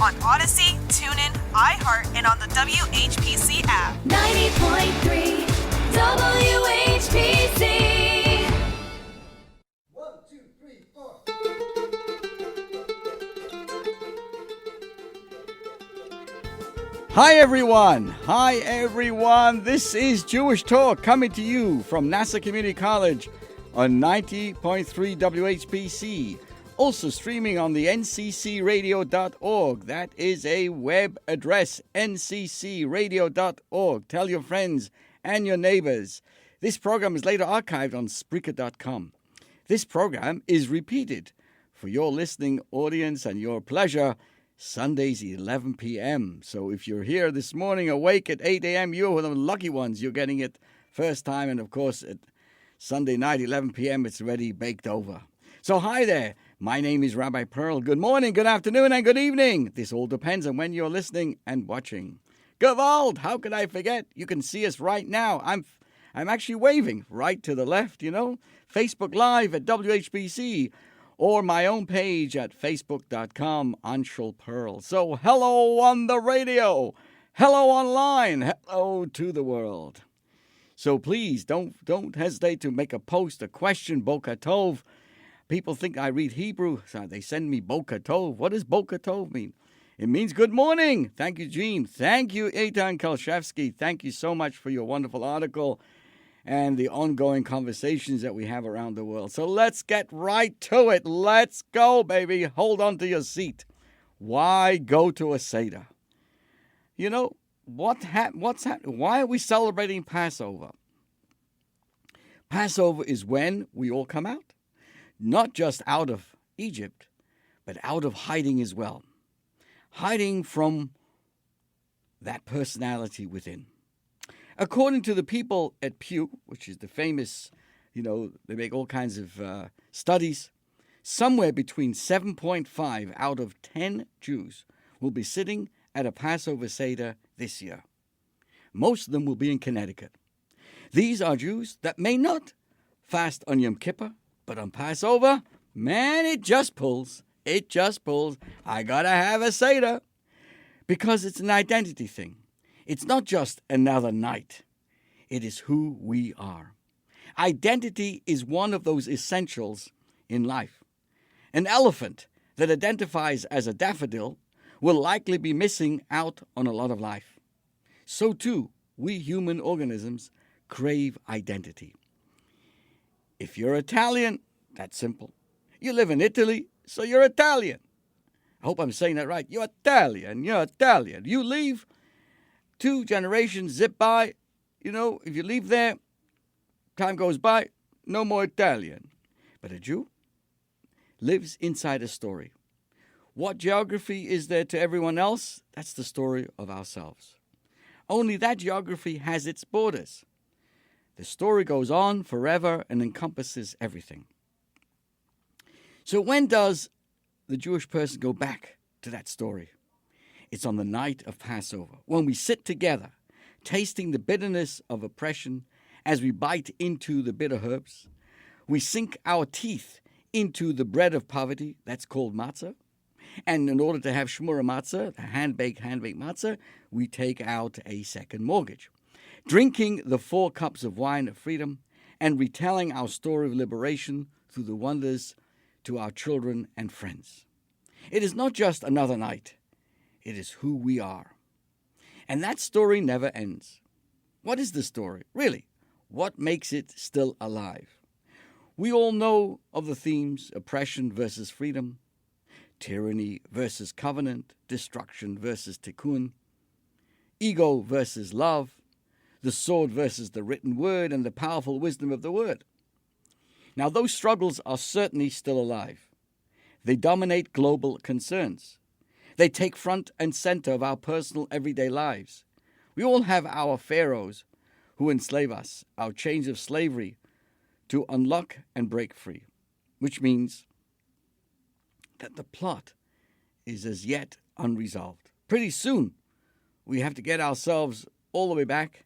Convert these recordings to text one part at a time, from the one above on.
on Odyssey, TuneIn, iHeart, and on the WHPC app. 90.3 WHPC. 1, 2, 3, 4. Hi everyone. This is Jewish Talk coming to you from Nassau Community College on 90.3 WHPC. Also streaming on the nccradio.org. That is a web address, nccradio.org. Tell your friends and your neighbors. This program is later archived on Spreaker.com. This program is repeated for your listening audience and your pleasure Sundays, 11 p.m. So if you're here this morning awake at 8 a.m., you're one of the lucky ones. You're getting it first time. And, of course, at Sunday night, 11 p.m., it's already baked over. So hi there. My name is Rabbi Perl. Good morning, good afternoon, and good evening. This all depends on when you're listening and watching. Gewalt, how could I forget? You can see us right now. I'm actually waving right to the left, Facebook Live at WHPC. Or my own page at facebook.com, Anshul Pearl. So hello on the radio, hello online, hello to the world. So please don't hesitate to make a post, a question, Boker Tov. People think I read Hebrew, so they send me Boker Tov. What does Boker Tov mean? It means good morning. Thank you, Gene. Thank you, Eitan Kalshevsky. Thank you so much for your wonderful article and the ongoing conversations that we have around the world. So let's get right to it. Let's go, baby. Hold on to your seat. Why go to a Seder? What's happening? Why are we celebrating Passover? Passover is when we all come out, not just out of Egypt, but out of hiding as well. Hiding from that personality within. According to the people at Pew, which is the famous, they make all kinds of studies, somewhere between 7.5 out of 10 Jews will be sitting at a Passover Seder this year. Most of them will be in Connecticut. These are Jews that may not fast on Yom Kippur, but on Passover, man, it just pulls. It just pulls. I gotta have a Seder. Because it's an identity thing. It's not just another night. It is who we are. Identity is one of those essentials in life. An elephant that identifies as a daffodil will likely be missing out on a lot of life. So too, we human organisms crave identity. If you're Italian, that's simple. You live in Italy, so you're Italian. I hope I'm saying that right. You're Italian. You leave, 2 generations zip by. If you leave there, time goes by, no more Italian. But a Jew lives inside a story. What geography is there to everyone else? That's the story of ourselves. Only that geography has its borders. The story goes on forever and encompasses everything. So when does the Jewish person go back to that story? It's on the night of Passover, when we sit together, tasting the bitterness of oppression as we bite into the bitter herbs. We sink our teeth into the bread of poverty, that's called matzah. And in order to have shmura matzah, the hand-baked matzah, we take out a second mortgage. Drinking the 4 cups of wine of freedom and retelling our story of liberation through the wonders to our children and friends. It is not just another night. It is who we are. And that story never ends. What is the story? Really, what makes it still alive? We all know of the themes: oppression versus freedom, tyranny versus covenant, destruction versus tikkun, ego versus love, the sword versus the written word, and the powerful wisdom of the word. Now, those struggles are certainly still alive. They dominate global concerns. They take front and center of our personal everyday lives. We all have our pharaohs who enslave us, our chains of slavery to unlock and break free, which means that the plot is as yet unresolved. Pretty soon, we have to get ourselves all the way back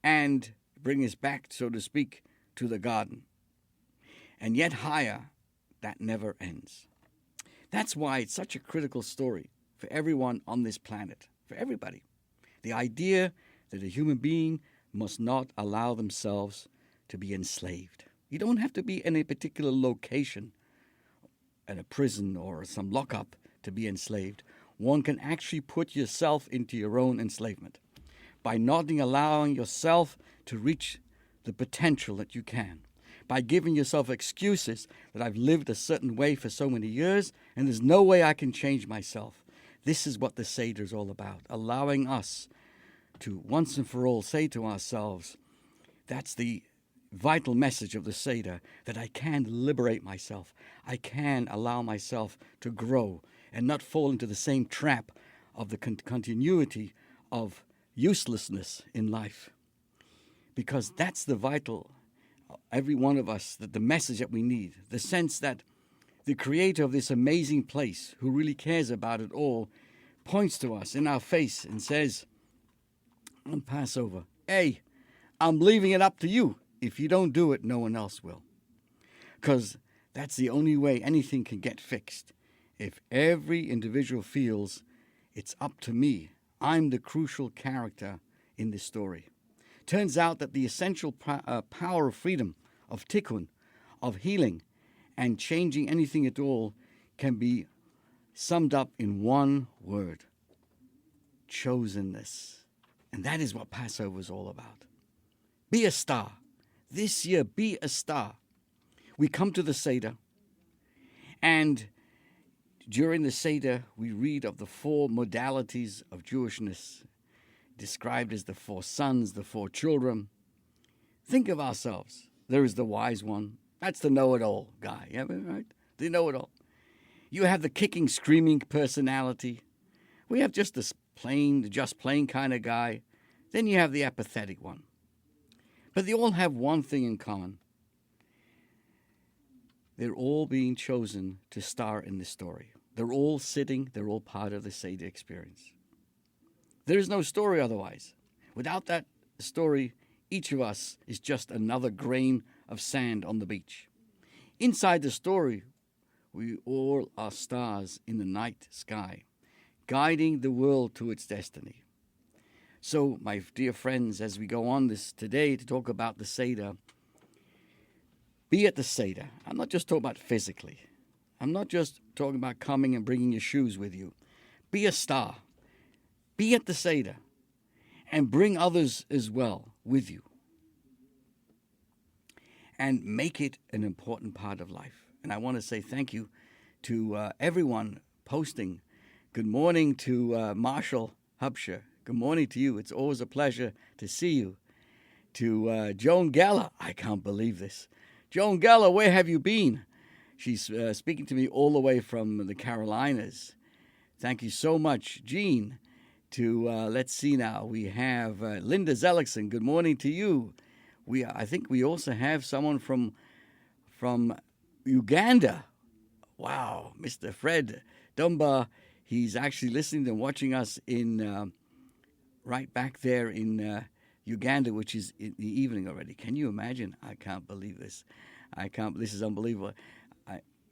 and bring us back, so to speak, to the garden. And yet higher, that never ends. That's why it's such a critical story for everyone on this planet, for everybody. The idea that a human being must not allow themselves to be enslaved. You don't have to be in a particular location, in a prison or some lockup, to be enslaved. One can actually put yourself into your own enslavement by not allowing yourself to reach the potential that you can, by giving yourself excuses that I've lived a certain way for so many years and there's no way I can change myself. This is what the Seder is all about, allowing us to once and for all say to ourselves, that's the vital message of the Seder, that I can liberate myself. I can allow myself to grow and not fall into the same trap of the continuity of uselessness in life. Because that's the vital, every one of us, the message that we need, the sense that the creator of this amazing place, who really cares about it all, points to us in our face and says on Passover, hey, I'm leaving it up to you. If you don't do it, no one else will. Because that's the only way anything can get fixed. If every individual feels it's up to me, I'm the crucial character in this story. Turns out that the essential power of freedom, of tikkun, of healing, and changing anything at all can be summed up in one word: chosenness. And that is what Passover is all about. Be a star. This year, be a star. We come to the Seder, and during the Seder, we read of the four modalities of Jewishness, described as the four sons, the four children. Think of ourselves. There is the wise one. That's the know-it-all guy, yeah, right? The know-it-all. You have the kicking, screaming personality. We have just this plain kind of guy. Then you have the apathetic one. But they all have one thing in common. They're all being chosen to star in this story. They're all part of the Seder experience. There is no story otherwise. Without that story, each of us is just another grain of sand on the beach. Inside the story, we all are stars in the night sky, guiding the world to its destiny. So, my dear friends, as we go on this today to talk about the Seder, be at the Seder. I'm not just talking about physically. I'm not just talking about coming and bringing your shoes with you. Be a star. Be at the Seder. And bring others as well with you. And make it an important part of life. And I want to say thank you to everyone posting. Good morning to Marshall Hubsher. Good morning to you. It's always a pleasure to see you. To Joan Geller. I can't believe this. Joan Geller, where have you been? She's speaking to me all the way from the Carolinas. Thank you so much, Jean. To let's see now. We have Linda Zellickson. Good morning to you. I think we also have someone from Uganda. Wow, Mr. Fred Dumba. He's actually listening and watching us in right back there in Uganda, which is in the evening already. Can you imagine? I can't believe this. This is unbelievable.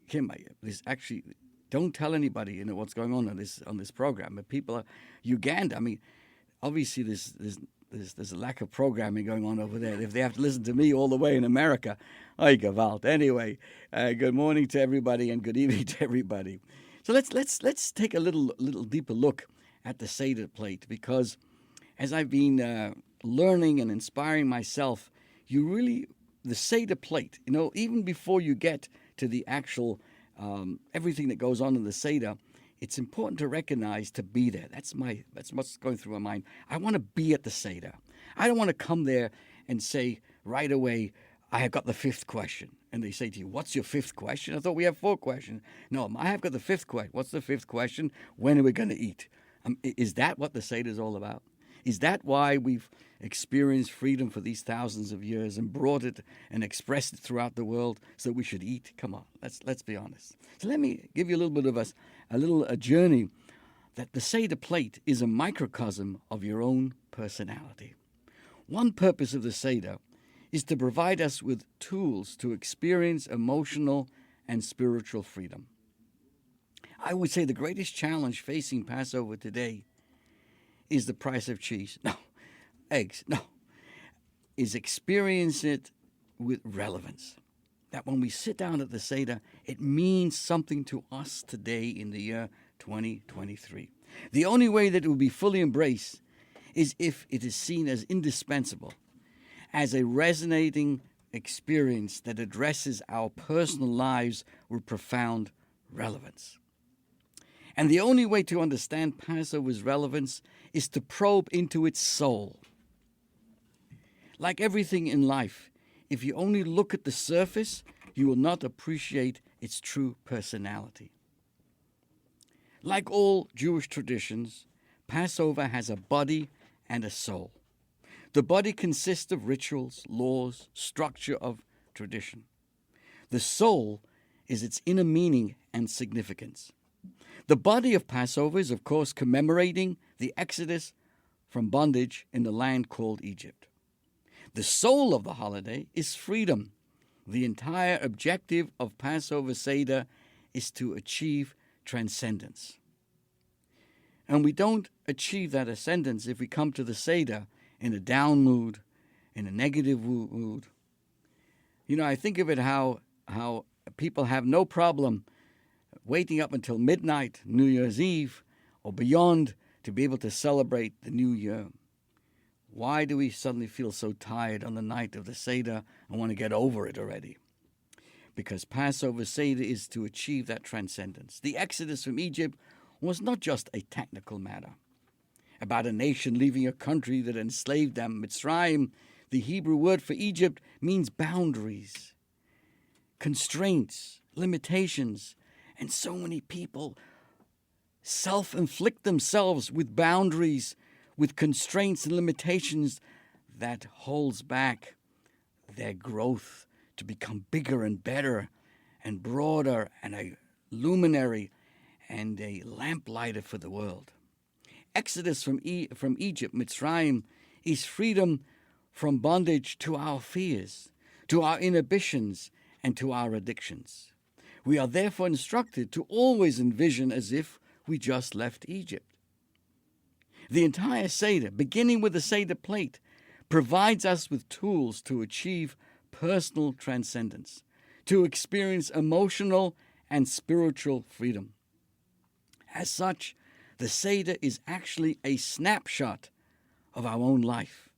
Kim, this actually, don't tell anybody what's going on this program. But people are Uganda. I mean, obviously there's a lack of programming going on over there. If they have to listen to me all the way in America, ay gewalt. Anyway, good morning to everybody and good evening to everybody. So let's take a little deeper look at the Seder plate, because as I've been learning and inspiring myself, the Seder plate, even before you get to the actual everything that goes on in the Seder, it's important to recognize to be there. That's what's going through my mind. I want to be at the Seder. I don't want to come there and say right away, I have got the fifth question. And they say to you, what's your fifth question? I thought we have 4 questions. No, I have got the fifth question. What's the fifth question? When are we going to eat? Is that what the Seder is all about? Is that why we've experienced freedom for these thousands of years and brought it and expressed it throughout the world so we should eat? Come on, let's be honest. So let me give you a little bit of a journey that the Seder plate is a microcosm of your own personality. One purpose of the Seder is to provide us with tools to experience emotional and spiritual freedom. I would say the greatest challenge facing Passover today is the price of cheese. No. Eggs. No. Is experience it with relevance. That when we sit down at the Seder, it means something to us today in the year 2023. The only way that it will be fully embraced is if it is seen as indispensable, as a resonating experience that addresses our personal lives with profound relevance. And the only way to understand Passover's relevance is to probe into its soul. Like everything in life, if you only look at the surface, you will not appreciate its true personality. Like all Jewish traditions, Passover has a body and a soul. The body consists of rituals, laws, structure of tradition. The soul is its inner meaning and significance. The body of Passover is, of course, commemorating the exodus from bondage in the land called Egypt. The soul of the holiday is freedom. The entire objective of Passover Seder is to achieve transcendence. And we don't achieve that ascendance if we come to the Seder in a down mood, in a negative mood. You know, I think of it how people have no problem waiting up until midnight, New Year's Eve, or beyond to be able to celebrate the new year. Why do we suddenly feel so tired on the night of the Seder and want to get over it already? Because Passover Seder is to achieve that transcendence. The exodus from Egypt was not just a technical matter about a nation leaving a country that enslaved them. Mitzrayim, the Hebrew word for Egypt, means boundaries, constraints, limitations, and so many people self-inflict themselves with boundaries, with constraints and limitations that holds back their growth to become bigger and better and broader and a luminary and a lamplighter for the world. Exodus from Egypt, Mitzrayim, is freedom from bondage to our fears, to our inhibitions, and to our addictions. We are therefore instructed to always envision as if we just left Egypt. The entire Seder, beginning with the Seder plate, provides us with tools to achieve personal transcendence, to experience emotional and spiritual freedom. As such, the Seder is actually a snapshot of our own life,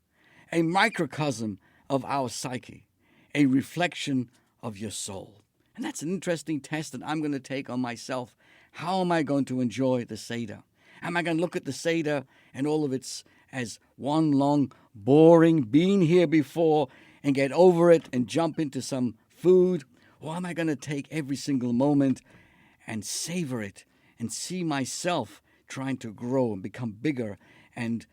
a microcosm of our psyche, a reflection of your soul. And that's an interesting test that I'm going to take on myself. How am I going to enjoy the Seder? Am I going to look at the Seder and all of its as one long, boring, been here before and get over it and jump into some food? Or am I going to take every single moment and savor it and see myself trying to grow and become bigger and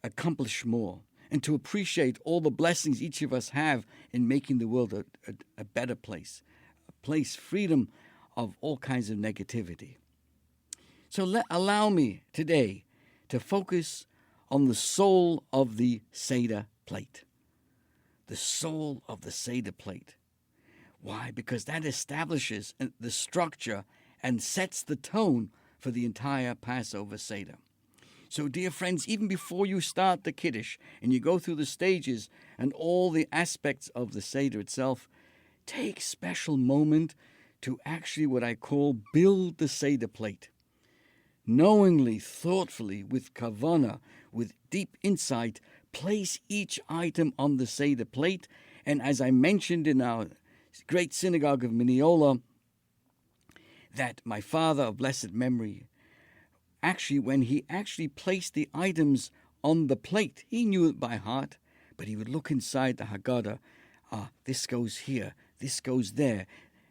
accomplish more, and to appreciate all the blessings each of us have in making the world a better place, a place freedom of all kinds of negativity. So allow me today to focus on the soul of the Seder plate. The soul of the Seder plate. Why? Because that establishes the structure and sets the tone for the entire Passover Seder. So, dear friends, even before you start the Kiddush and you go through the stages and all the aspects of the Seder itself, take special moment to actually what I call build the Seder plate. Knowingly, thoughtfully, with kavanah, with deep insight, place each item on the Seder plate. And as I mentioned in our great synagogue of Mineola, that my father of blessed memory, actually, when he actually placed the items on the plate, he knew it by heart, but he would look inside the Haggadah. This goes here, this goes there.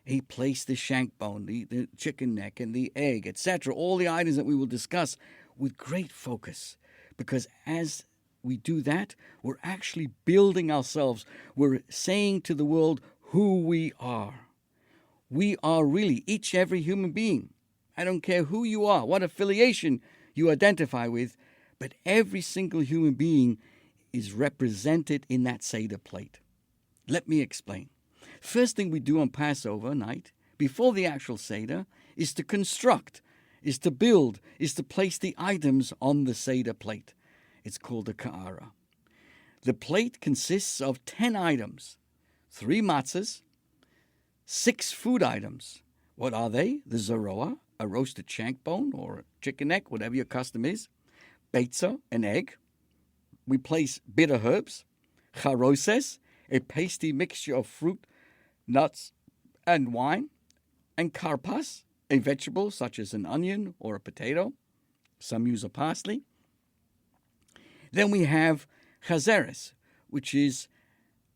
He placed the shank bone, the chicken neck, and the egg, etc., all the items that we will discuss with great focus. Because as we do that, we're actually building ourselves. We're saying to the world who we are. We are really every human being. I don't care who you are, what affiliation you identify with, but every single human being is represented in that Seder plate. Let me explain. First thing we do on Passover night, before the actual Seder, is to construct, is to build, is to place the items on the Seder plate. It's called a ka'ara. The plate consists of 10 items, 3 matzahs, 6 food items. What are they? The zaroa, a roasted shank bone or a chicken neck, whatever your custom is. Beitza, an egg. We place bitter herbs. Charoses, a pasty mixture of fruit, nuts, and wine. And karpas, a vegetable such as an onion or a potato. Some use a parsley. Then we have chazeres, which is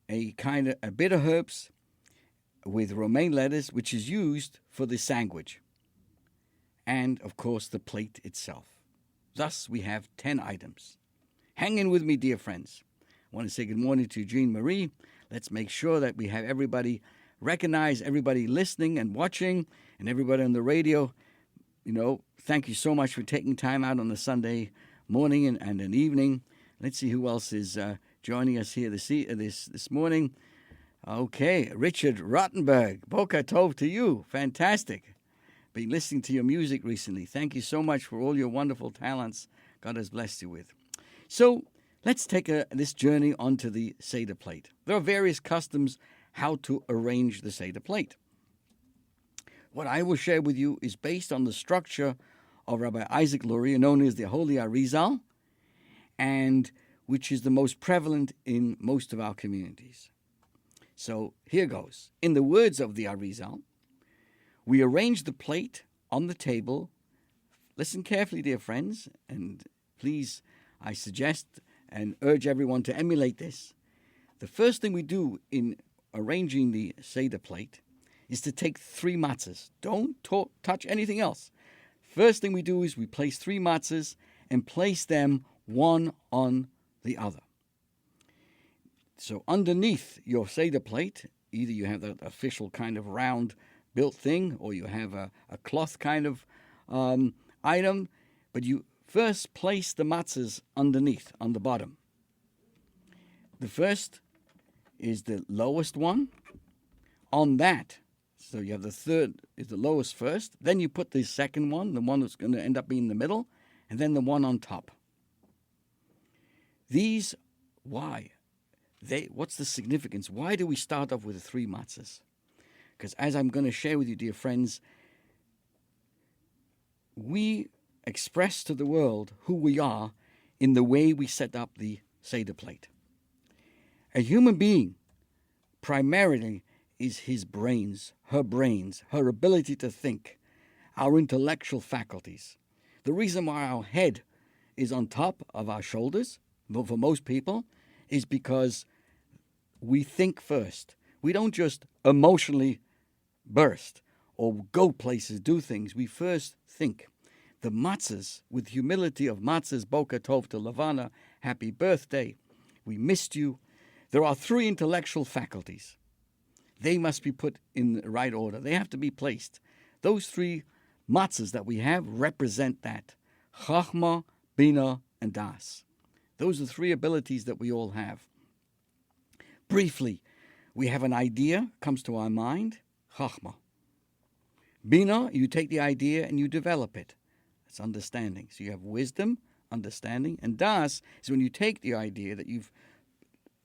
a kind of a bitter herbs with romaine lettuce, which is used for the sandwich. And, of course, the plate itself. Thus, we have 10 items. Hang in with me, dear friends. I want to say good morning to Jean Marie. Let's make sure that we have everybody recognize, everybody listening and watching, and everybody on the radio. Thank you so much for taking time out on a Sunday morning and an evening. Let's see who else is joining us here this morning. Okay, Richard Rottenberg, Boker Tov to you. Fantastic. Been listening to your music recently. Thank you so much for all your wonderful talents God has blessed you with. So let's take this journey onto the Seder plate. There are various customs how to arrange the Seder plate. What I will share with you is based on the structure of Rabbi Isaac Luria, known as the Holy Arizal, and which is the most prevalent in most of our communities. So here goes. In the words of the Arizal, we arrange the plate on the table. Listen carefully, dear friends, and please, I suggest and urge everyone to emulate this. The first thing we do in arranging the Seder plate is to take 3 matzahs. Don't touch anything else. First thing we do is we place 3 matzahs and place them one on the other. So underneath your Seder plate, either you have the official kind of round built thing or you have a cloth kind of item, but you first place the matzahs underneath, on the bottom. The first is the lowest one. On that, so you have the third is the lowest first, then you put the second one, the one that's going to end up being in the middle, and then the one on top. These, why? What's the significance? Why do we start off with the 3 matzahs? Because as I'm going to share with you, dear friends, we express to the world who we are in the way we set up the Seder plate. A human being primarily is his brains, her ability to think, our intellectual faculties. The reason why our head is on top of our shoulders, for most people, is because we think first. We don't just emotionally burst or go places, do things. We first think. The matzahs, with humility of matzahs, Boker Tov to Lavana, happy birthday, we missed you. There are 3 intellectual faculties. They must be put in the right order. They have to be placed. Those 3 matzahs that we have represent that. Chachma, Bina, and Das. Those are 3 abilities that we all have. Briefly, we have an idea, comes to our mind, Chachma. Bina, you take the idea and you develop it. That's understanding. So you have wisdom, understanding, and Das is when you take the idea that you've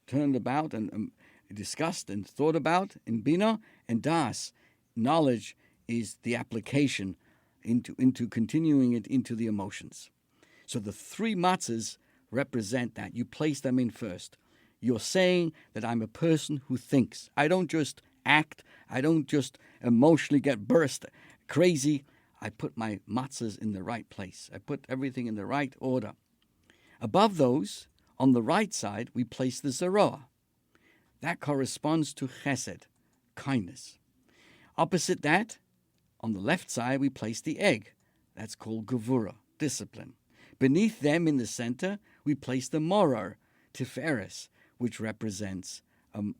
turned about and discussed and thought about in Bina, and Das, knowledge, is the application into continuing it into the emotions. So the 3 matzahs represent that. You place them in first. You're saying that I'm a person who thinks. I don't just act. I don't just emotionally get burst crazy. I put my matzahs in the right place. I put everything in the right order. Above those, on the right side, we place the zaroa. That corresponds to chesed, kindness. Opposite that, on the left side, we place the egg. That's called gevura, discipline. Beneath them in the center, we place the morar, tiferes, which represents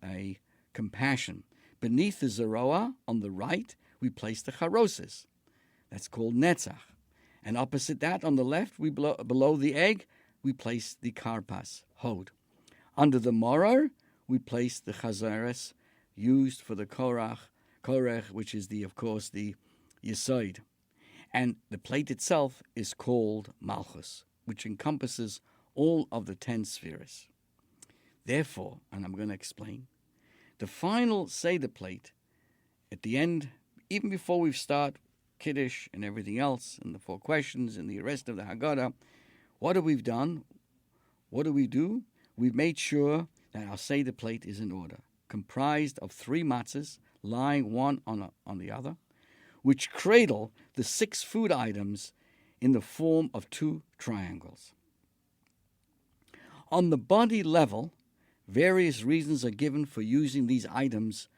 a compassion. Beneath the zaroa, on the right, we place the charoses. That's called netzach. And opposite that, on the left, below the egg, we place the karpas, hod. Under the morar, we place the chazeres, used for the korech, which is of course the Yesod. And the plate itself is called Malchus, which encompasses all of the 10 spheres. Therefore, and I'm going to explain, the final Seder plate, at the end, even before we start Kiddush and everything else, and the 4 questions and the rest of the Haggadah, what have we done? What do we do? We've made sure that our Seder plate is in order, comprised of 3 matzahs lying one on the other, which cradle the 6 food items in the form of 2 triangles. On the body level, various reasons are given for using these items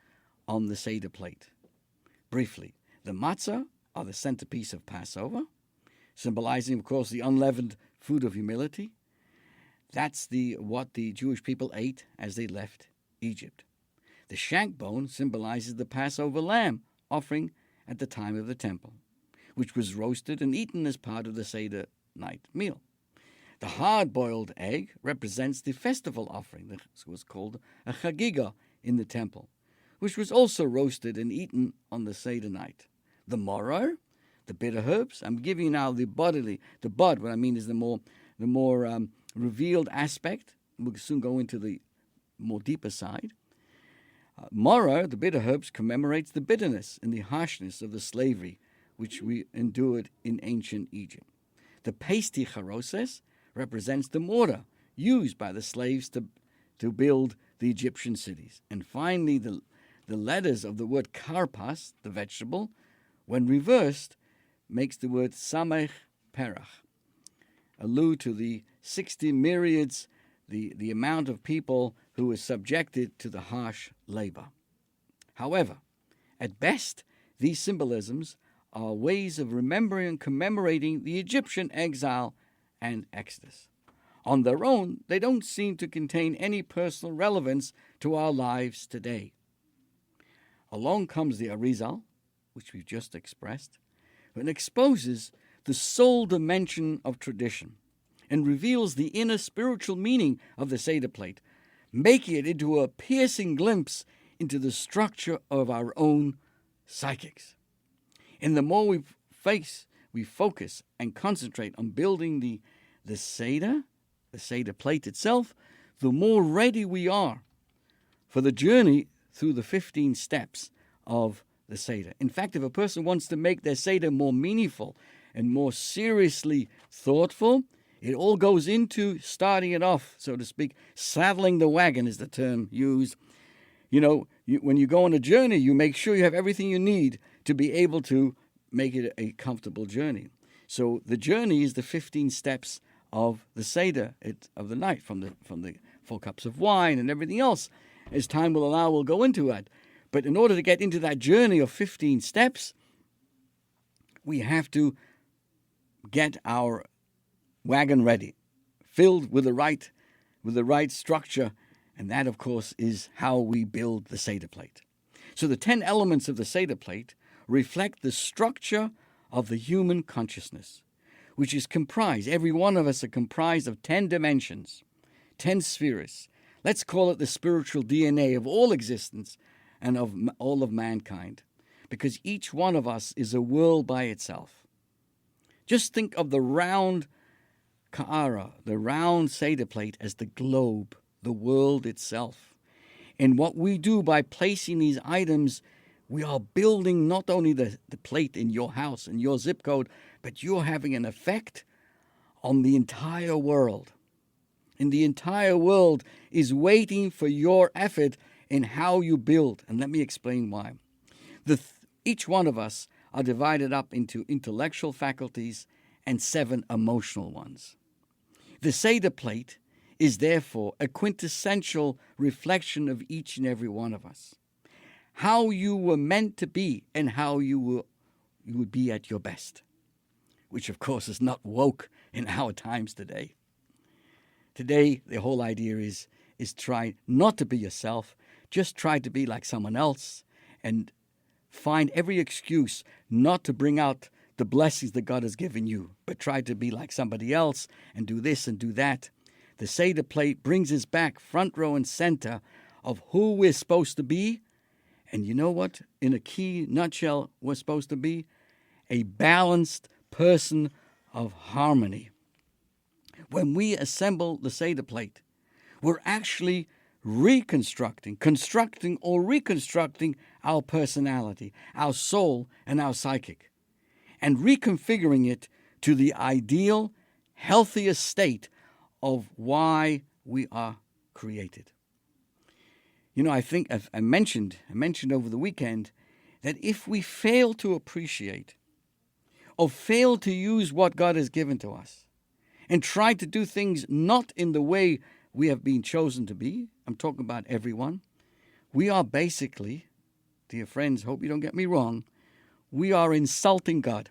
on the Seder plate. Briefly, the matzah are the centerpiece of Passover, symbolizing, of course, the unleavened food of humility. That's what the Jewish people ate as they left Egypt. The shank bone symbolizes the Passover lamb offering at the time of the temple, which was roasted and eaten as part of the Seder night meal. The hard-boiled egg represents the festival offering that was called a chagiga in the temple, which was also roasted and eaten on the Seder night. The maror, the bitter herbs, I'm giving you now the bud. What I mean is the more revealed aspect. We'll soon go into the more deeper side. Maror, the bitter herbs, commemorates the bitterness and the harshness of the slavery which we endured in ancient Egypt. The pasty charoses represents the mortar used by the slaves to build the Egyptian cities. And finally, the letters of the word karpas, the vegetable, when reversed, makes the word samech perach, allude to the 60 myriads, the amount of people who were subjected to the harsh labor. However, at best, these symbolisms are ways of remembering and commemorating the Egyptian exile and exodus. On their own, they don't seem to contain any personal relevance to our lives today. Along comes the Arizal, which we've just expressed, and exposes the soul dimension of tradition and reveals the inner spiritual meaning of the Seder plate, making it into a piercing glimpse into the structure of our own psychics. And the more we focus and concentrate on building the Seder plate itself, the more ready we are for the journey through the 15 steps of the Seder. In fact, if a person wants to make their Seder more meaningful and more seriously thoughtful, it all goes into starting it off, so to speak. Saddling the wagon is the term used. When you go on a journey, you make sure you have everything you need to be able to make it a comfortable journey. So the journey is the 15 steps of the Seder of the night, from the 4 cups of wine and everything else. As time will allow, we'll go into it. But in order to get into that journey of 15 steps, we have to get our wagon ready, filled with the right structure, and that, of course, is how we build the Seder plate. So the 10 elements of the Seder plate reflect the structure of the human consciousness, which is comprised, every one of us are comprised of 10 dimensions, 10 spheres. Let's call it the spiritual DNA of all existence and of all of mankind, because each one of us is a world by itself. Just think of the round Ka'ara, the round Seder plate, as the globe, the world itself. And what we do by placing these items, we are building not only the plate in your house and your zip code, but you're having an effect on the entire world. And the entire world is waiting for your effort in how you build. And let me explain why. Each one of us are divided up into intellectual faculties and 7 emotional ones. The Seder plate is therefore a quintessential reflection of each and every one of us. How you were meant to be and how you would be at your best, which of course is not woke in our times today. Today, the whole idea is try not to be yourself, just try to be like someone else and find every excuse not to bring out the blessings that God has given you, but try to be like somebody else and do this and do that. The Seder plate brings us back front row and center of who we're supposed to be. And you know what? In a key nutshell, we're supposed to be a balanced person of harmony. When we assemble the Seder plate, we're actually constructing or reconstructing our personality, our soul, and our psychic, and reconfiguring it to the ideal, healthiest state of why we are created. You know, I think I mentioned over the weekend that if we fail to appreciate or fail to use what God has given to us and try to do things not in the way we have been chosen to be, I'm talking about everyone, we are basically, dear friends, hope you don't get me wrong, we are insulting God.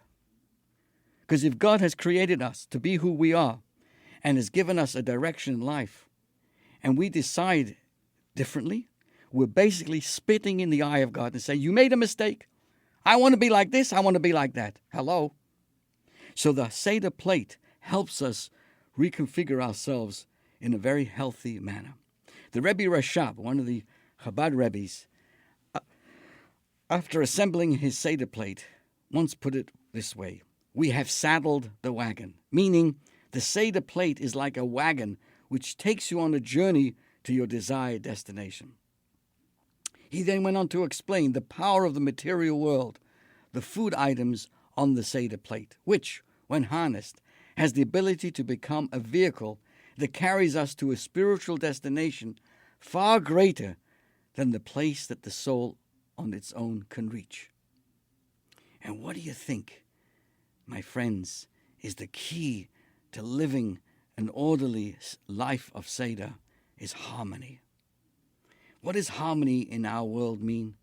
Because if God has created us to be who we are and has given us a direction in life, and we decide differently, we're basically spitting in the eye of God and saying, you made a mistake. I want to be like this. I want to be like that. Hello? So the Seder plate helps us reconfigure ourselves in a very healthy manner. The Rebbe Rashab, one of the Chabad Rebbes, after assembling his Seder plate, once put it this way: we have saddled the wagon, meaning the Seder plate is like a wagon which takes you on a journey to your desired destination. He then went on to explain the power of the material world, the food items on the Seder plate, which, when harnessed, has the ability to become a vehicle that carries us to a spiritual destination far greater than the place that the soul on its own can reach. And what do you think, my friends, is the key to living an orderly life of Seder? Is harmony. What does harmony in our world mean?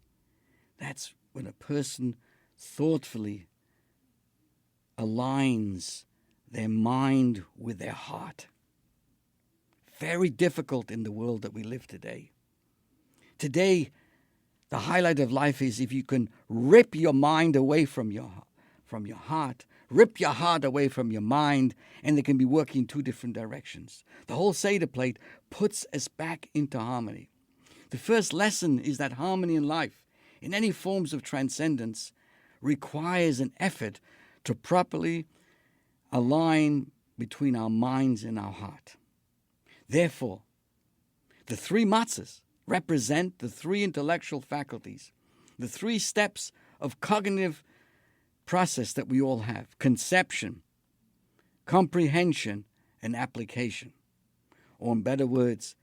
That's when a person thoughtfully aligns their mind with their heart. Very difficult in the world that we live today. Today, the highlight of life is if you can rip your mind away from your heart, rip your heart away from your mind, and they can be working in two different directions. The whole Seder plate puts us back into harmony. The first lesson is that harmony in life, in any forms of transcendence, requires an effort to properly align between our minds and our heart. Therefore, the three matzahs represent the three intellectual faculties, the three steps of cognitive process that we all have: conception, comprehension, and application. Or in better words,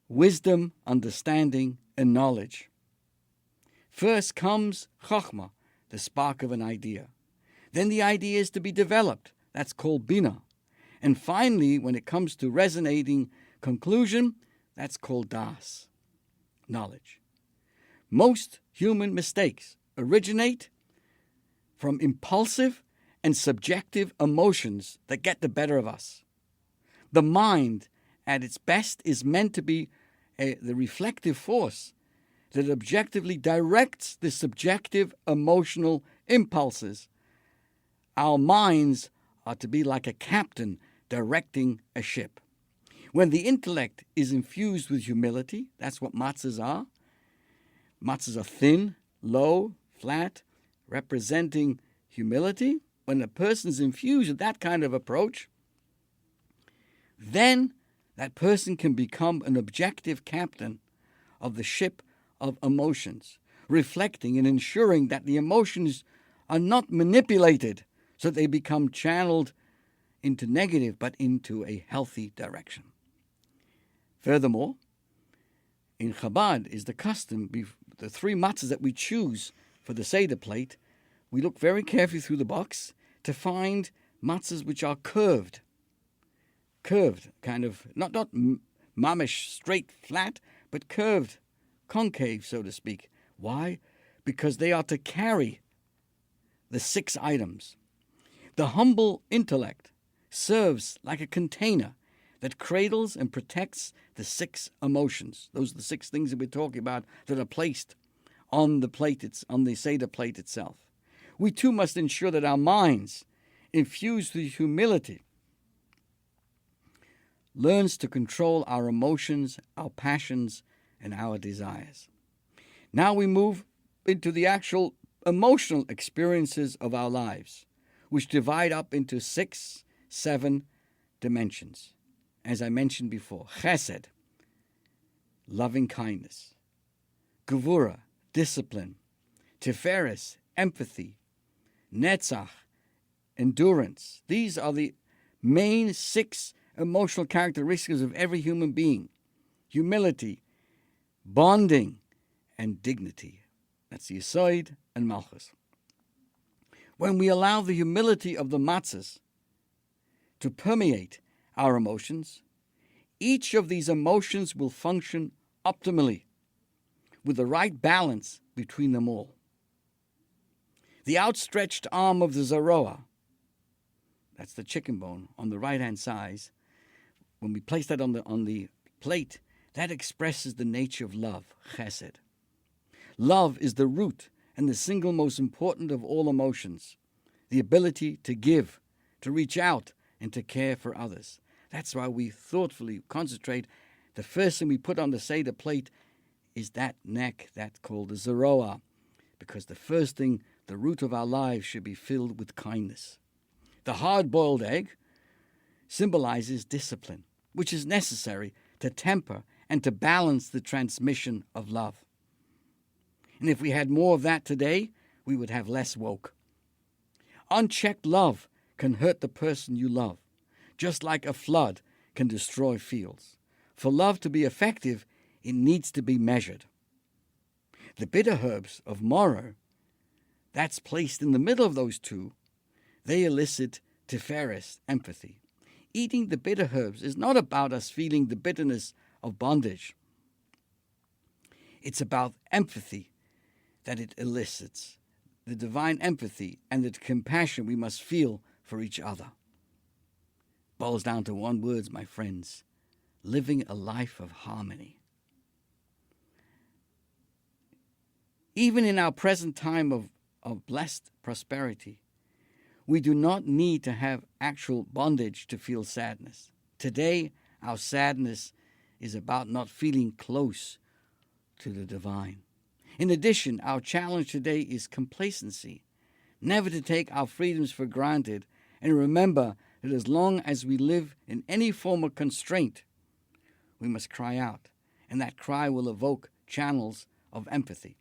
wisdom, understanding, and knowledge. First comes chokhmah, the spark of an idea. Then the idea is to be developed. That's called bina. And finally, when it comes to resonating conclusion, that's called das, knowledge. Most human mistakes originate from impulsive and subjective emotions that get the better of us. The mind, at its best, is meant to be the reflective force that objectively directs the subjective emotional impulses. Our minds are to be like a captain directing a ship. When the intellect is infused with humility, that's what matzahs are. Matzahs are thin, low, flat, representing humility. When a person is infused with that kind of approach, then that person can become an objective captain of the ship of emotions, reflecting and ensuring that the emotions are not manipulated so they become channeled into negative, but into a healthy direction. Furthermore, in Chabad is the custom, the three matzahs that we choose for the Seder plate, we look very carefully through the box to find matzahs which are curved, kind of, not mamish, straight, flat, but curved, concave, so to speak. Why? Because they are to carry the 6 items. The humble intellect serves like a container that cradles and protects the 6 emotions. Those are the 6 things that we're talking about that are placed on the plate, on the Seder plate itself. We too must ensure that our minds, infused with humility, learns to control our emotions, our passions, and our desires. Now we move into the actual emotional experiences of our lives, which divide up into 6, 7 dimensions. As I mentioned before, chesed, loving kindness, gevura, discipline, tiferes, empathy, netzach, endurance. These are the main 6 emotional characteristics of every human being. Humility, bonding, and dignity. That's Yesod and Malchus. When we allow the humility of the matzahs to permeate our emotions, each of these emotions will function optimally with the right balance between them all. The outstretched arm of the Zaroa, that's the chicken bone on the right-hand side, when we place that on the plate, that expresses the nature of love, chesed. Love is the root and the single most important of all emotions, the ability to give, to reach out, and to care for others. That's why we thoughtfully concentrate. The first thing we put on the Seder plate is that neck, that's called the Zaroa, because the first thing, the root of our lives should be filled with kindness. The hard-boiled egg symbolizes discipline, which is necessary to temper and to balance the transmission of love. And if we had more of that today, we would have less woke. Unchecked love can hurt the person you love, just like a flood can destroy fields. For love to be effective, it needs to be measured. The bitter herbs of morrow, that's placed in the middle of those two, they elicit tiferes, empathy. Eating the bitter herbs is not about us feeling the bitterness of bondage. It's about empathy that it elicits, the divine empathy and the compassion we must feel for each other. Boils down to one word, my friends: living a life of harmony. Even in our present time of blessed prosperity, we do not need to have actual bondage to feel sadness. Today, our sadness is about not feeling close to the divine. In addition, our challenge today is complacency, never to take our freedoms for granted, and remember that as long as we live in any form of constraint, we must cry out, and that cry will evoke channels of empathy.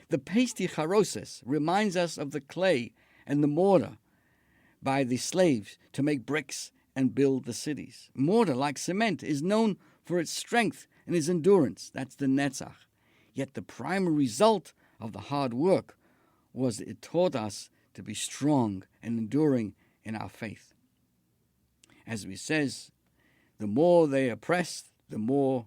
The pasty charoses reminds us of the clay and the mortar by the slaves to make bricks and build the cities. Mortar, like cement, is known for its strength and its endurance. That's the netzach. Yet the primary result of the hard work was that it taught us to be strong and enduring in our faith. As it says, the more they oppressed, the more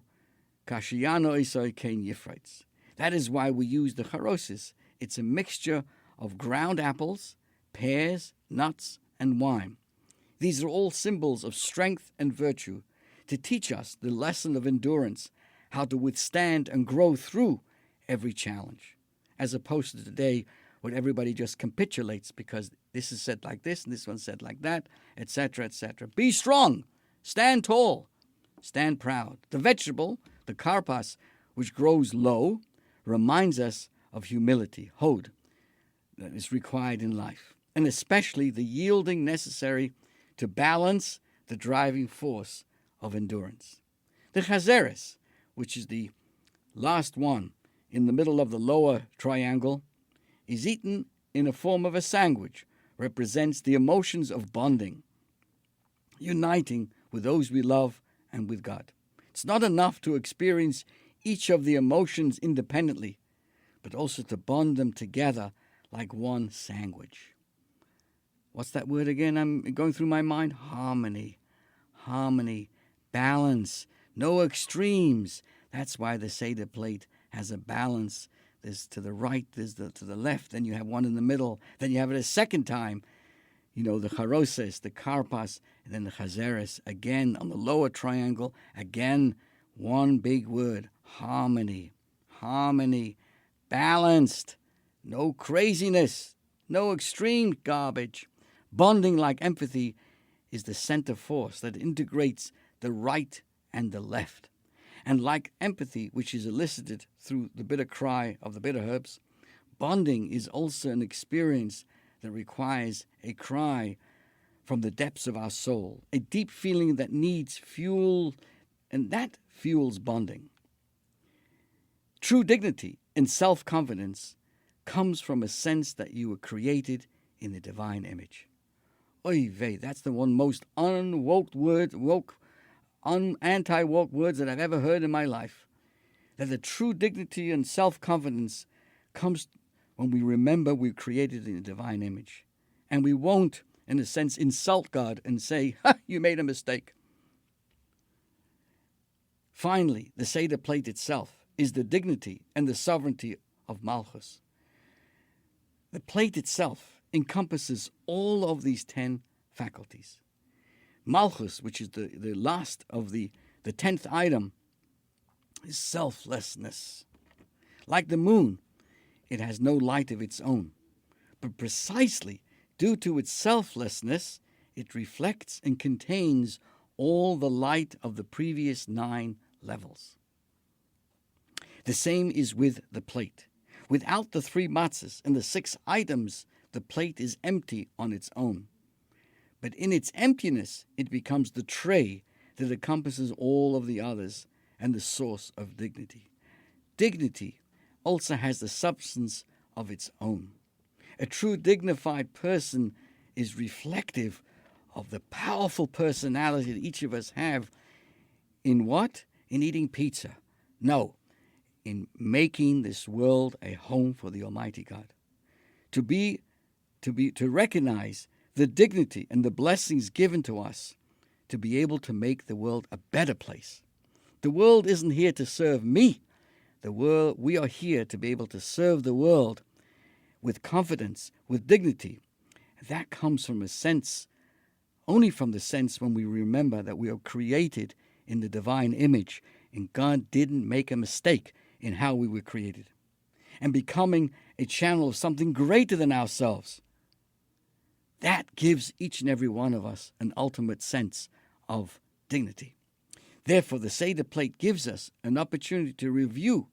kashiyano isoi kain yifrites. That is why we use the charosis. It's a mixture of ground apples, pears, nuts, and wine. These are all symbols of strength and virtue to teach us the lesson of endurance, how to withstand and grow through every challenge, as opposed to today when everybody just capitulates because this is said like this and this one said like that, etc., etc. Be strong, stand tall, stand proud. The vegetable, the karpas, which grows low, reminds us of humility, hod, that is required in life, and especially the yielding necessary to balance the driving force of endurance. The chazeres, which is the last one in the middle of the lower triangle, is eaten in a form of a sandwich, represents the emotions of bonding, uniting with those we love and with God. It's not enough to experience each of the emotions independently, but also to bond them together like one sandwich. What's that word again? I'm going through my mind. Harmony, balance, no extremes. That's why the Seder plate has a balance. There's to the right, there's to the left, then you have one in the middle, then you have it a second time. The charoses, the karpas, and then the chazeres, again on the lower triangle, again, one big word, harmony, balanced, no craziness, no extreme garbage. Bonding like empathy is the center force that integrates the right and the left. And like empathy, which is elicited through the bitter cry of the bitter herbs, Bonding is also an experience that requires a cry from the depths of our soul, a deep feeling that needs fuel, and that fuels bonding. True dignity and self-confidence comes from a sense that you were created in the divine image. Oy vey, that's the one most anti-woke words that I've ever heard in my life. That the true dignity and self-confidence comes when we remember we're created in the divine image. And we won't, in a sense, insult God and say, you made a mistake. Finally, the Seder plate itself is the dignity and the sovereignty of Malchus. The plate itself encompasses all of these 10 faculties. Malchus, which is the last of the 10th item, is selflessness. Like the moon, it has no light of its own, but precisely due to its selflessness, it reflects and contains all the light of the previous 9 levels. The same is with the plate. Without the 3 matzahs and the 6 items, the plate is empty on its own. But in its emptiness, it becomes the tray that encompasses all of the others and the source of dignity. Dignity also has the substance of its own. A true dignified person is reflective of the powerful personality that each of us have. In what? In eating pizza. No, in making this world a home for the Almighty God. To recognize the dignity and the blessings given to us to be able to make the world a better place. The world isn't here to serve me. We are here to be able to serve the world with confidence, with dignity. That comes from a sense, only from the sense when we remember that we are created in the divine image and God didn't make a mistake in how we were created. And becoming a channel of something greater than ourselves. That gives each and every one of us an ultimate sense of dignity. Therefore, the Seder plate gives us an opportunity to review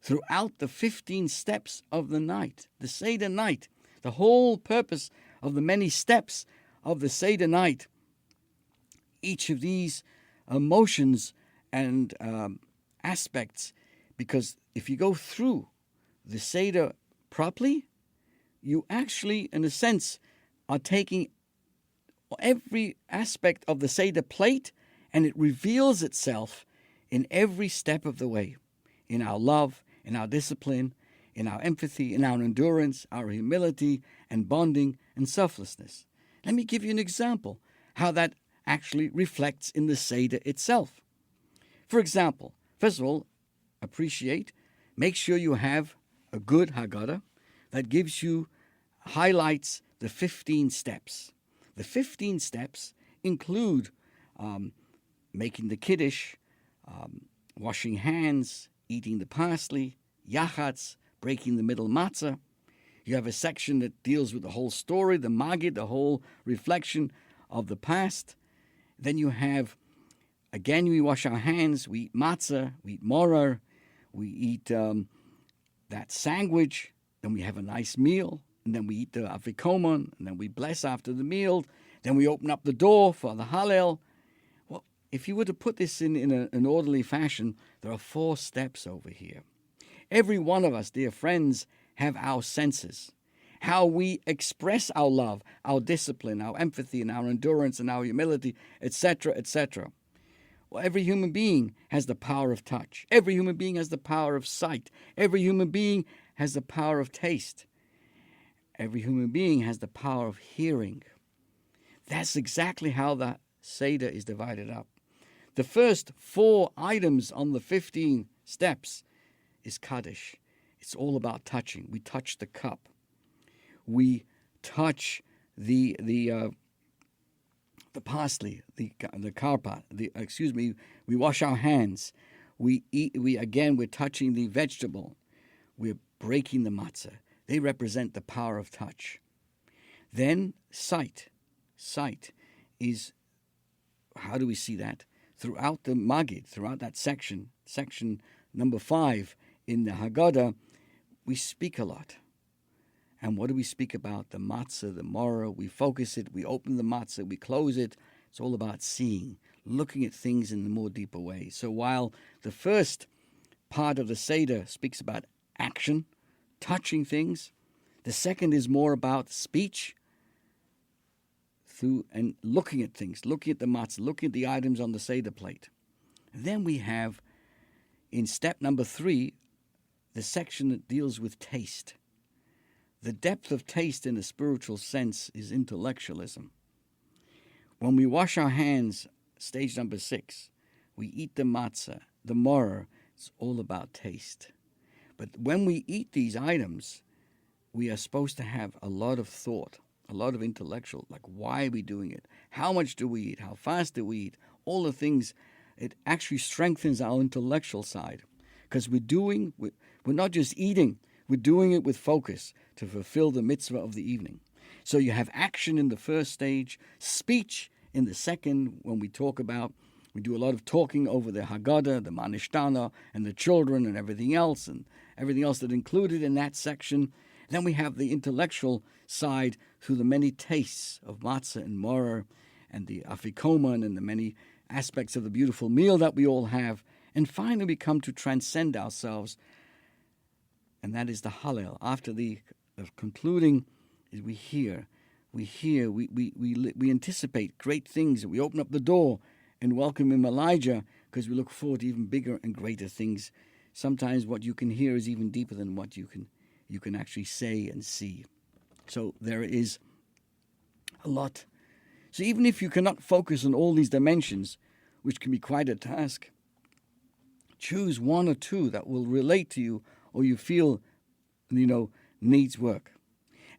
throughout the 15 steps of the night, the Seder night, the whole purpose of the many steps of the Seder night. Each of these emotions and aspects, because if you go through the Seder properly, you actually, in a sense, are taking every aspect of the Seder plate and it reveals itself in every step of the way, in our love, in our discipline, in our empathy, in our endurance, our humility and bonding and selflessness. Let me give you an example how that actually reflects in the Seder itself. For example, first of all, make sure you have a good Haggadah that highlights the 15 steps. The 15 steps include making the Kiddush, washing hands, eating the parsley, yachatz, breaking the middle matzah. You have a section that deals with the whole story, the Magid, the whole reflection of the past. Then you have, again, we wash our hands, we eat matzah, we eat morar, we eat that sandwich, then we have a nice meal, and then we eat the afikoman, and then we bless after the meal, then we open up the door for the Hallel. Well, if you were to put this in an orderly fashion, there are 4 steps over here. Every one of us, dear friends, have our senses, how we express our love, our discipline, our empathy, and our endurance, and our humility, etc., etc. Well, every human being has the power of touch. Every human being has the power of sight. Every human being has the power of taste. Every human being has the power of hearing. That's exactly how the Seder is divided up. The first 4 items on the 15 steps is Kaddish. It's all about touching. We touch the cup. We touch the parsley, the karpa. We wash our hands. We're touching the vegetable. We're breaking the matzah. They represent the power of touch. Then sight. Sight is, how do we see that? Throughout the Magid, throughout that section number 5 in the Haggadah, we speak a lot. And what do we speak about? The matzah, the morah. We focus it, we open the matzah, we close it. It's all about seeing, looking at things in a more deeper way. So while the first part of the Seder speaks about action, touching things, the second is more about speech through and looking at things, looking at the matzah, looking at the items on the Seder plate. Then we have, in step number 3, the section that deals with taste. The depth of taste in a spiritual sense is intellectualism. When we wash our hands, stage number 6, we eat the matzah, the morah. It's all about taste. But when we eat these items, we are supposed to have a lot of thought, a lot of intellectual, like why are we doing it? How much do we eat? How fast do we eat? All the things. It actually strengthens our intellectual side because we're not just eating, we're doing it with focus to fulfill the mitzvah of the evening. So you have action in the first stage, speech in the second, when we talk about, we do a lot of talking over the Haggadah, the Manishtana, and the children and everything else that included in that section. Then we have the intellectual side through the many tastes of matzah and morah and the afikoman and the many aspects of the beautiful meal that we all have. And finally we come to transcend ourselves, and that is the Hallel. After the concluding, is we anticipate great things. We open up the door and welcome him Elijah because we look forward to even bigger and greater things. Sometimes what you can hear is even deeper than what you can actually say and see. So there is a lot. So even if you cannot focus on all these dimensions, which can be quite a task, choose one or two that will relate to you or you feel, needs work.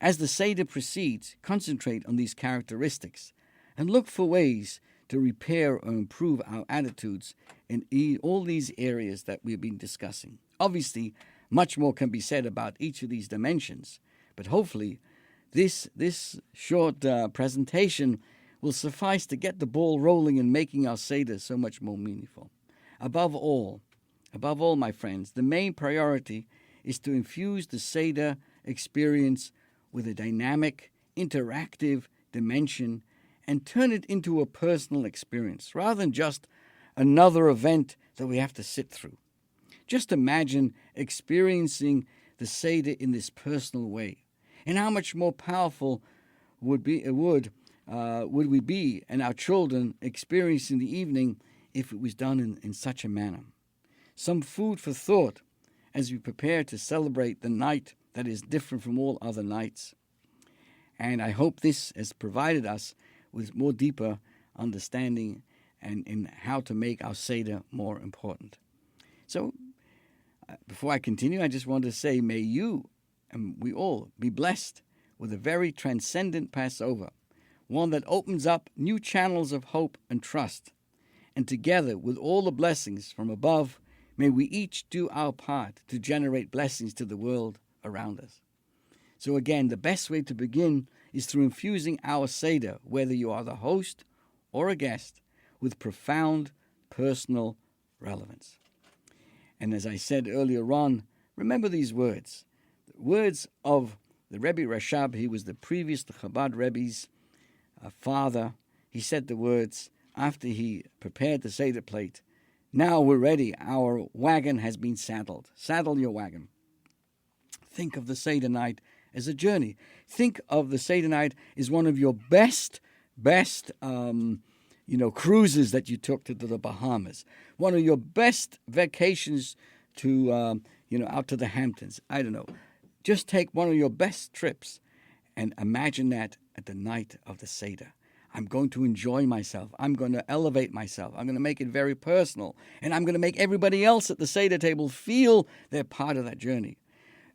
As the Seder proceeds, concentrate on these characteristics and look for ways to repair or improve our attitudes in all these areas that we've been discussing. Obviously, much more can be said about each of these dimensions, but hopefully this short presentation will suffice to get the ball rolling in making our Seder so much more meaningful. Above all, my friends, the main priority is to infuse the Seder experience with a dynamic, interactive dimension and turn it into a personal experience rather than just another event that we have to sit through. Just imagine experiencing the Seder in this personal way, and how much more powerful would we be and our children experiencing the evening if it was done in such a manner. Some food for thought as we prepare to celebrate the night that is different from all other nights. And I hope this has provided us with more deeper understanding and in how to make our Seder more important. So, before I continue, I just want to say, may you and we all be blessed with a very transcendent Passover, one that opens up new channels of hope and trust. And together with all the blessings from above, may we each do our part to generate blessings to the world around us. So again, the best way to begin is through infusing our Seder, whether you are the host or a guest, with profound personal relevance. And as I said earlier on, remember these words. The words of the Rebbe Rashab. He was the previous Chabad Rebbe's father. He said the words after he prepared the Seder plate. Now we're ready. Our wagon has been saddled. Saddle your wagon. Think of the Seder night as a journey. Think of the Seder night as one of your best cruises that you took to the Bahamas. One of your best vacations to, out to the Hamptons. I don't know. Just take one of your best trips and imagine that at the night of the Seder. I'm going to enjoy myself. I'm going to elevate myself. I'm going to make it very personal. And I'm going to make everybody else at the Seder table feel they're part of that journey.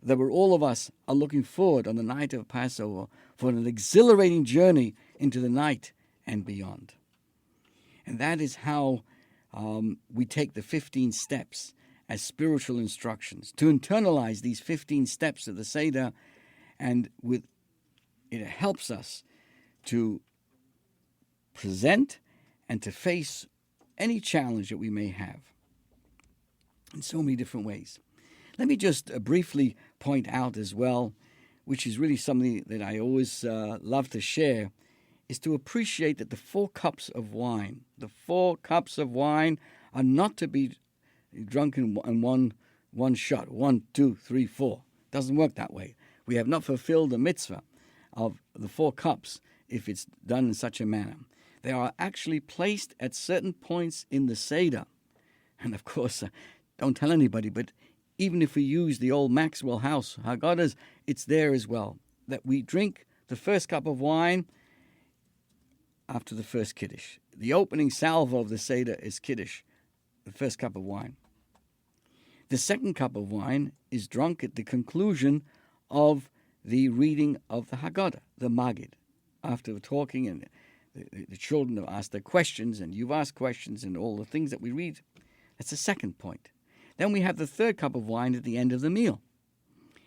That we're all of us are looking forward on the night of Passover for an exhilarating journey into the night and beyond. And that is how we take the 15 steps as spiritual instructions to internalize these 15 steps of the Seder, and it helps us to present and to face any challenge that we may have in so many different ways. Let me just briefly point out as well, which is really something that I always love to share, is to appreciate that the 4 cups of wine, are not to be drunk in one shot. 1, 2, 3, 4. Doesn't work that way. We have not fulfilled the mitzvah of the 4 cups if it's done in such a manner. They are actually placed at certain points in the Seder. And of course, don't tell anybody, but even if we use the old Maxwell House Haggadahs, it's there as well, that we drink the first cup of wine after the first Kiddush. The opening salvo of the Seder is Kiddush, the first cup of wine. The second cup of wine is drunk at the conclusion of the reading of the Haggadah, the Magid. After talking and the children have asked their questions and you've asked questions and all the things that we read, that's the second point. Then we have the third cup of wine at the end of the meal.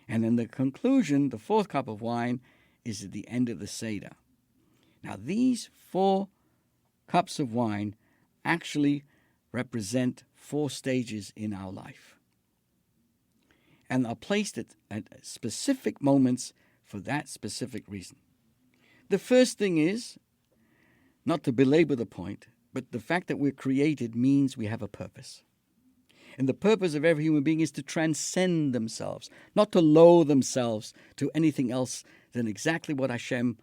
And then the conclusion, the fourth cup of wine, is at the end of the Seder. Now these 4 cups of wine actually represent 4 stages in our life, and are placed at specific moments for that specific reason. The first thing is, not to belabor the point, but the fact that we're created means we have a purpose. And the purpose of every human being is to transcend themselves, not to lower themselves to anything else than exactly what Hashem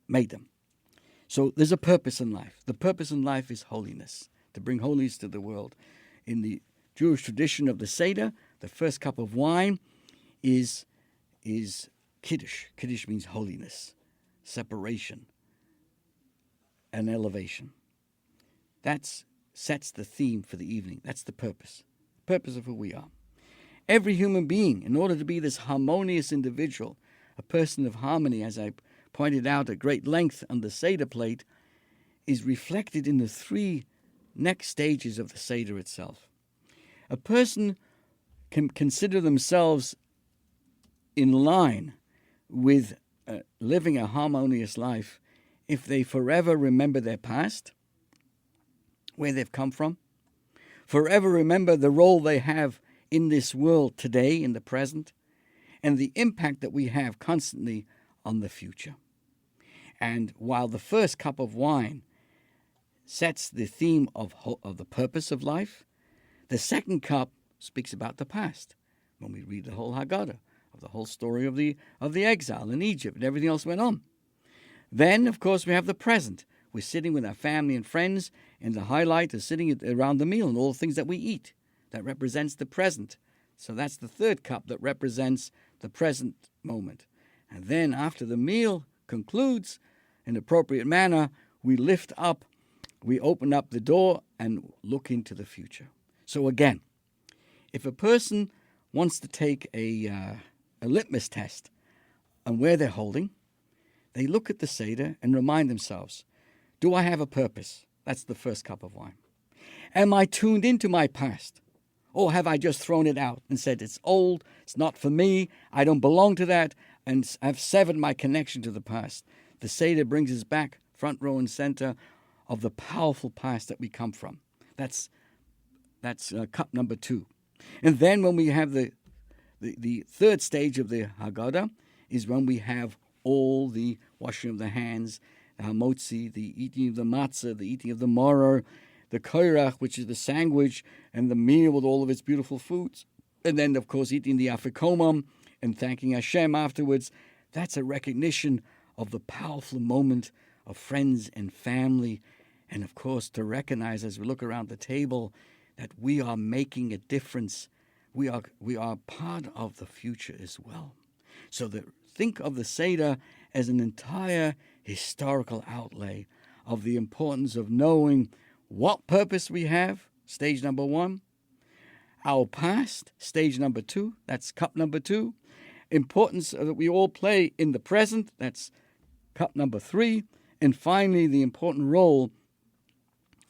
made them. So there's a purpose in life. The purpose in life is holiness, to bring holiness to the world. In the Jewish tradition of the Seder, the first cup of wine is Kiddush. Kiddush means holiness, separation, and elevation. That sets the theme for the evening. That's the purpose of who we are. Every human being, in order to be this harmonious individual, a person of harmony, as I pointed out at great length on the Seder plate, is reflected in the 3 next stages of the Seder itself. A person can consider themselves in line with living a harmonious life if they forever remember their past, where they've come from, forever remember the role they have in this world today, in the present, and the impact that we have constantly on the future. And while the first cup of wine sets the theme of the purpose of life, the second cup speaks about the past. When we read the whole Haggadah, of the whole story of the exile in Egypt and everything else went on. Then, of course, we have the present. We're sitting with our family and friends, and the highlight is sitting around the meal and all the things that we eat. That represents the present. So that's the third cup that represents the present moment. And then after the meal concludes in appropriate manner, we open up the door and look into the future. So again, if a person wants to take a litmus test on where they're holding, they look at the Seder and remind themselves, do I have a purpose? That's the first cup of wine. Am I tuned into my past? Or have I just thrown it out and said, it's old, it's not for me, I don't belong to that, and I've severed my connection to the past? The Seder brings us back, front row and center, of the powerful past that we come from. That's cup number 2. And then when we have the third stage of the Haggadah is when we have all the washing of the hands, the hamotzi, the eating of the matzah, the eating of the maror, the koirach, which is the sandwich, and the meal with all of its beautiful foods. And then, of course, eating the afikomam and thanking Hashem afterwards. That's a recognition of the powerful moment of friends and family. And, of course, to recognize as we look around the table that we are making a difference. We are part of the future as well. So think of the Seder as an entire historical outlay of the importance of knowing what purpose we have, stage number 1, our past, stage number 2, that's cup number 2, importance that we all play in the present, that's cup number 3, and finally the important role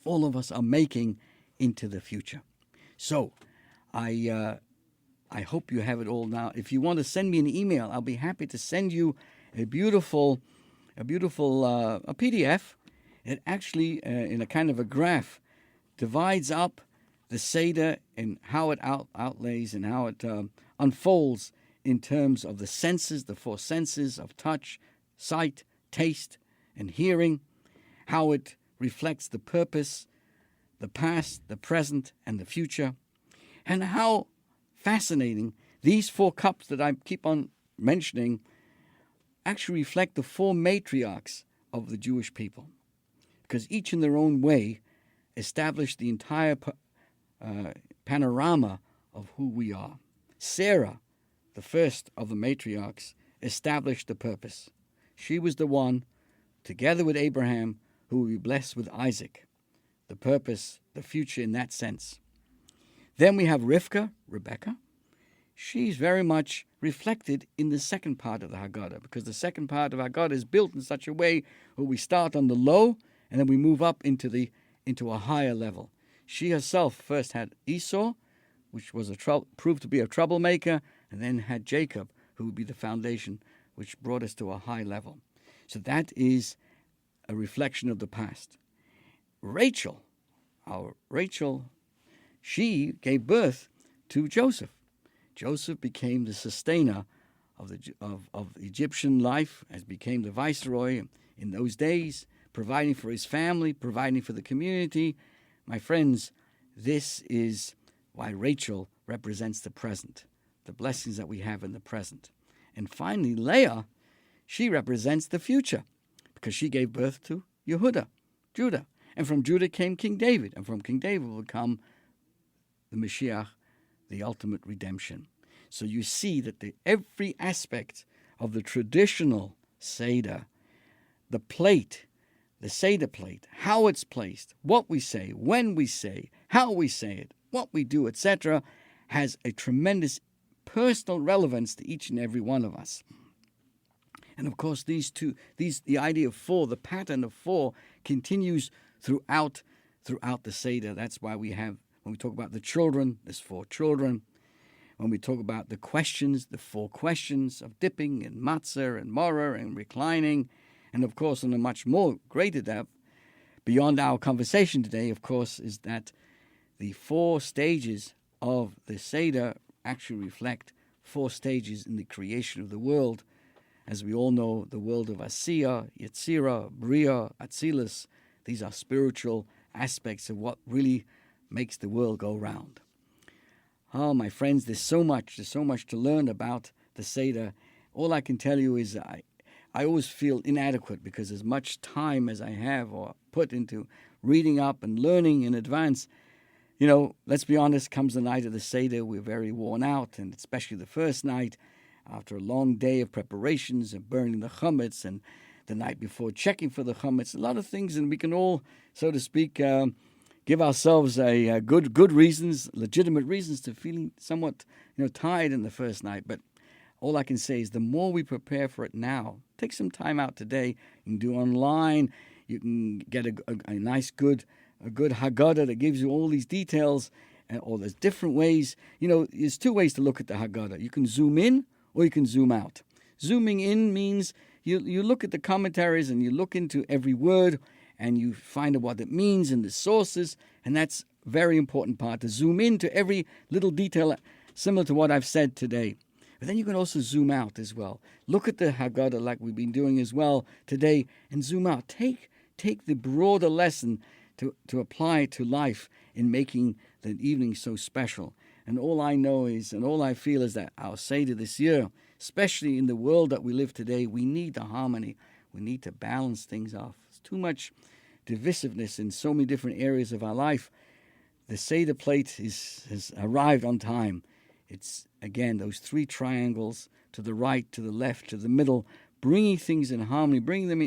all of us are making into the future. So I hope you have it all now. If you want to send me an email, I'll be happy to send you a beautiful PDF. It actually, in a kind of a graph, divides up the Seder and how it outlays and how it unfolds in terms of the senses, the four senses of touch, sight, taste, and hearing, how it reflects the purpose, the past, the present, and the future, and how fascinating these four cups that I keep on mentioning actually reflect the four matriarchs of the Jewish people, because each in their own way established the entire panorama of who we are. Sarah, the first of the matriarchs, established the purpose. She was the one, together with Abraham, who will be blessed with Isaac. The purpose, the future in that sense. Then we have Rebecca. She's very much reflected in the second part of the Haggadah, because the second part of Haggadah is built in such a way where we start on the low and then we move up into a higher level. She herself first had Esau, which was proved to be a troublemaker, and then had Jacob, who would be the foundation, which brought us to a high level. So that is a reflection of the past. Rachel, she gave birth to Joseph. Joseph became the sustainer of Egyptian life, as became the viceroy in those days, providing for his family, providing for the community. My friends, this is why Rachel represents the present, the blessings that we have in the present. And finally, Leah, she represents the future, because she gave birth to Judah. And from Judah came King David, and from King David will come the Mashiach, the ultimate redemption. So you see that every aspect of the traditional Seder, the plate, the Seder plate, how it's placed, what we say, when we say, how we say it, what we do, etc., has a tremendous personal relevance to each and every one of us. And of course, the idea of four, the pattern of four, continues throughout the Seder. That's why when we talk about the children, there's four children. When we talk about the questions, the four questions of dipping and matzah and morah and reclining, and of course, on a much more greater depth, beyond our conversation today, of course, is that the four stages of the Seder actually reflect four stages in the creation of the world. As we all know, the world of Asiya, Yetzirah, Bria, Atzilus, these are spiritual aspects of what really makes the world go round. Oh, my friends, there's so much to learn about the Seder. All I can tell you is I always feel inadequate, because as much time as I have or put into reading up and learning in advance, let's be honest, comes the night of the Seder, we're very worn out, and especially the first night, after a long day of preparations and burning the chametz, and the night before checking for the chametz, a lot of things, and we can all, so to speak, give ourselves a good reasons, legitimate reasons to feeling somewhat, tired in the first night. But all I can say is the more we prepare for it now, take some time out today. You can do online. You can get a nice, good Haggadah that gives you all these details, or there's different ways. There's two ways to look at the Haggadah. You can zoom in or you can zoom out. Zooming in means you look at the commentaries and you look into every word and you find out what it means and the sources, and that's a very important part, to zoom into every little detail similar to what I've said today. But then you can also zoom out as well. Look at the Haggadah like we've been doing as well today, and zoom out. Take the broader lesson to apply to life in making the evening so special. And all I know is, and all I feel is that our Seder this year, especially in the world that we live today, we need the harmony. We need to balance things off. There's too much divisiveness in so many different areas of our life. The Seder plate has arrived on time. It's, again, those three triangles, to the right, to the left, to the middle, bringing things in harmony, bringing them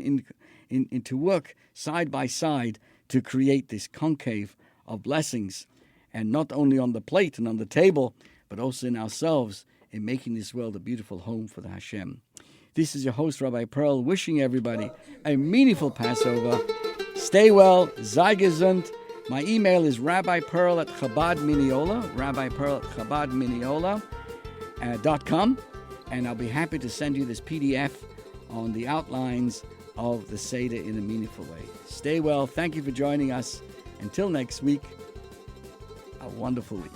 into work side by side to create this concave of blessings, and not only on the plate and on the table, but also in ourselves, in making this world a beautiful home for the Hashem. This is your host, Rabbi Perl, wishing everybody a meaningful Passover. Stay well, sei gesund. My email is rabbiperl@chabadminiola.com, and I'll be happy to send you this PDF on the outlines of the Seder in a meaningful way. Stay well. Thank you for joining us. Until next week, a wonderful week.